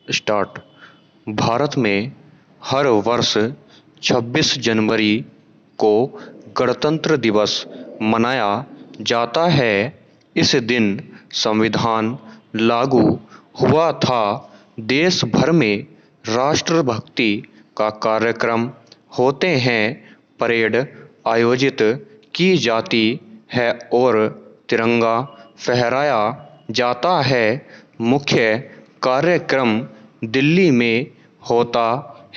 Start. Bharat में हर वर्ष 26 जनवरी को गणतंत्र दिवस मनाया जाता है। इस दिन संविधान लागू हुआ था। देश भर में राष्ट्रभक्ति का कार्यक्रम होते हैं, परेड आयोजित की जाती है और तिरंगा फहराया जाता है। मुख्य कार्यक्रम दिल्ली में होता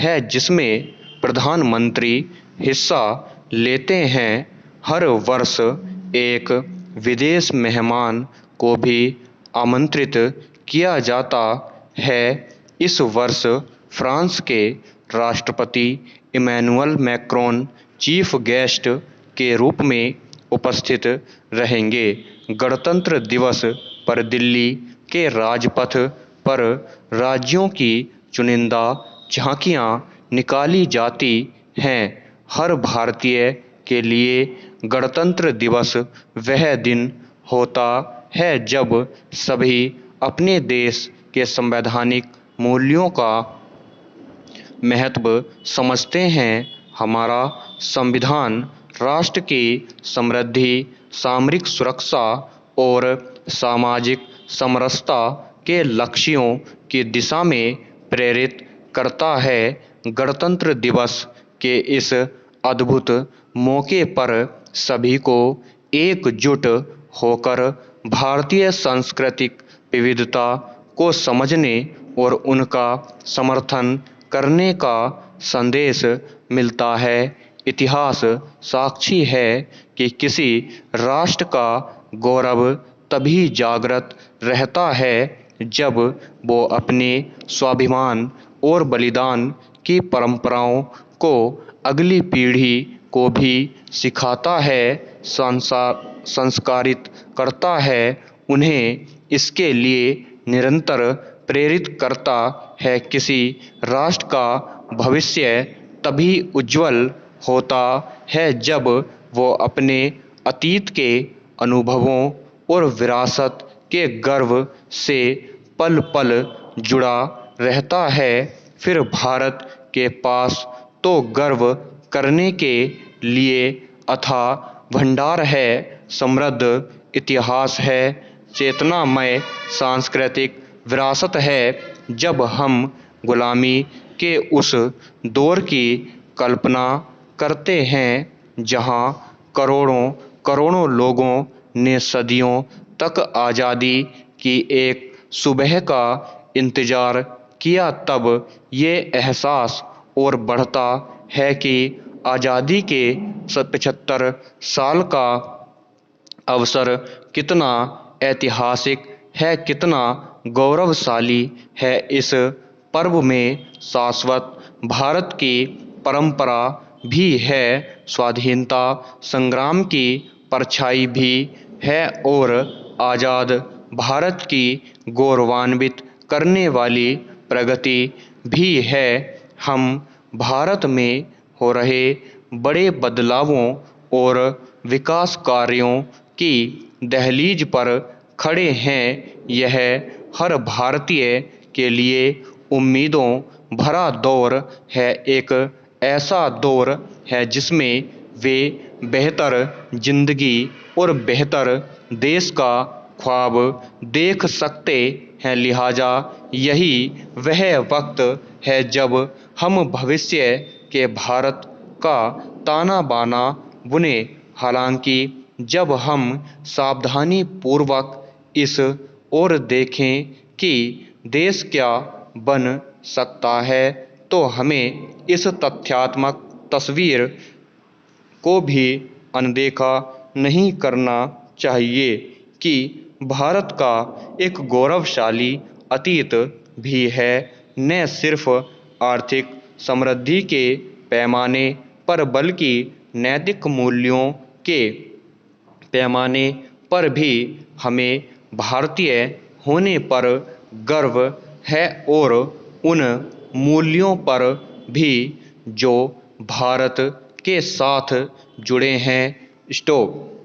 है, जिसमें प्रधानमंत्री हिस्सा लेते हैं। हर वर्ष एक विदेश मेहमान को भी आमंत्रित किया जाता है। इस वर्ष फ्रांस के राष्ट्रपति इमैनुअल मैक्रोन चीफ गेस्ट के रूप में उपस्थित रहेंगे। गणतंत्र दिवस पर दिल्ली के राजपथ पर राज्यों की चुनिंदा झांकियां निकाली जाती हैं। हर भारतीय के लिए गणतंत्र दिवस वह दिन होता है जब सभी अपने देश के संवैधानिक मूल्यों का महत्व समझते हैं। हमारा संविधान राष्ट्र की समृद्धि, सामरिक सुरक्षा और सामाजिक समरसता के लक्ष्यों की दिशा में प्रेरित करता है। गणतंत्र दिवस के इस अद्भुत मौके पर सभी को एकजुट होकर भारतीय सांस्कृतिक विविधता को समझने और उनका समर्थन करने का संदेश मिलता है। इतिहास साक्षी है कि किसी राष्ट्र का गौरव तभी जागृत रहता है जब वो अपने स्वाभिमान और बलिदान की परंपराओं को अगली पीढ़ी को भी सिखाता है, संस्कारित करता है, उन्हें इसके लिए निरंतर प्रेरित करता है। किसी राष्ट्र का भविष्य तभी उज्जवल होता है जब वो अपने अतीत के अनुभवों और विरासत के गर्व से पल पल जुड़ा रहता है। फिर भारत के पास तो गर्व करने के लिए अथाह भंडार है, समृद्ध इतिहास है, चेतनामय सांस्कृतिक विरासत है। जब हम गुलामी के उस दौर की कल्पना करते हैं जहां करोड़ों करोड़ों लोगों ने सदियों तक आज़ादी की एक सुबह का इंतजार किया, तब ये एहसास और बढ़ता है कि आज़ादी के 75 साल का अवसर कितना ऐतिहासिक है, कितना गौरवशाली है। इस पर्व में शाश्वत भारत की परंपरा भी है, स्वाधीनता संग्राम की परछाई भी है और आज़ाद भारत की गौरवान्वित करने वाली प्रगति भी है। हम भारत में हो रहे बड़े बदलावों और विकास कार्यों की दहलीज पर खड़े हैं। यह हर भारतीय के लिए उम्मीदों भरा दौर है, एक ऐसा दौर है जिसमें वे बेहतर जिंदगी और बेहतर देश का ख्वाब देख सकते हैं। लिहाजा यही वह वक्त है जब हम भविष्य के भारत का ताना बाना बुने। हालांकि जब हम सावधानी पूर्वक इस ओर देखें कि देश क्या बन सकता है, तो हमें इस तथ्यात्मक तस्वीर को भी अनदेखा नहीं करना चाहिए कि भारत का एक गौरवशाली अतीत भी है, न सिर्फ आर्थिक समृद्धि के पैमाने पर बल्कि नैतिक मूल्यों के पैमाने पर भी हमें भारतीय होने पर गर्व है और उन मूल्यों पर भी जो भारत के साथ जुड़े हैं। स्टॉप।